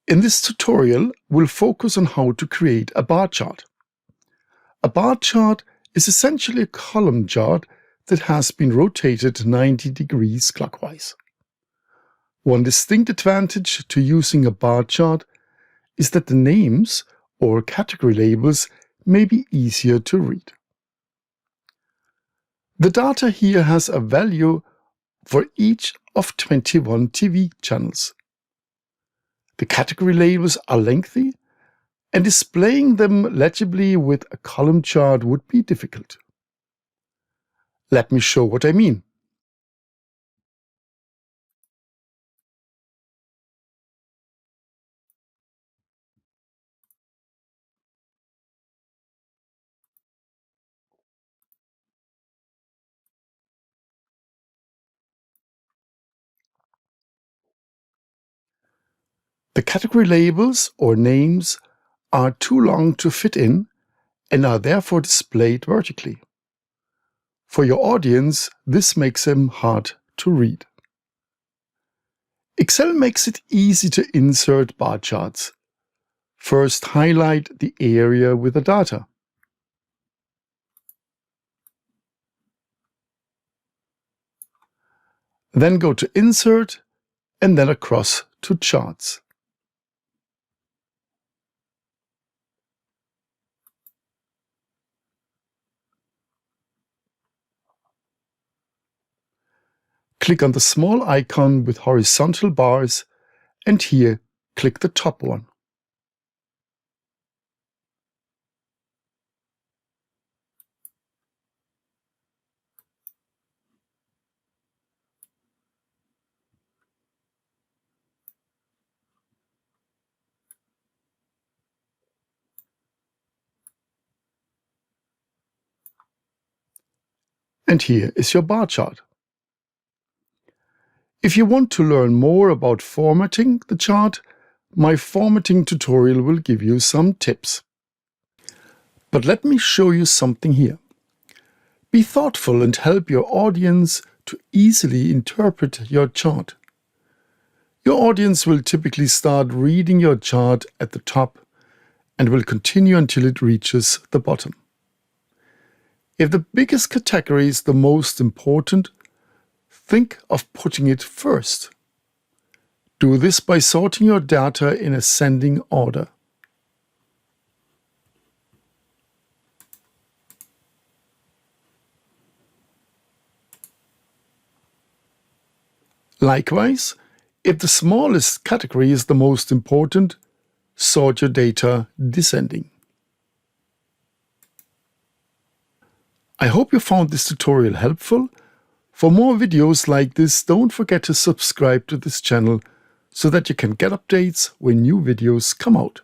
In this tutorial, we'll focus on how to create a bar chart. A bar chart is essentially a column chart that has been rotated 90 degrees clockwise. One distinct advantage to using a bar chart is that the names or category labels may be easier to read. The data here has a value for each of 21 TV channels. The category labels are lengthy, and displaying them legibly with a column chart would be difficult. Let me show what I mean. The category labels or names are too long to fit in and are therefore displayed vertically. For your audience, this makes them hard to read. Excel makes it easy to insert bar charts. First, highlight the area with the data. Then go to Insert and then across to Charts. Click on the small icon with horizontal bars and here click the top one. And here is your bar chart. If you want to learn more about formatting the chart, my formatting tutorial will give you some tips. But let me show you something here. Be thoughtful and help your audience to easily interpret your chart. Your audience will typically start reading your chart at the top and will continue until it reaches the bottom. If the biggest category is the most important, think of putting it first. Do this by sorting your data in ascending order. Likewise, if the smallest category is the most important, sort your data descending. I hope you found this tutorial helpful. For more videos like this, don't forget to subscribe to this channel so that you can get updates when new videos come out.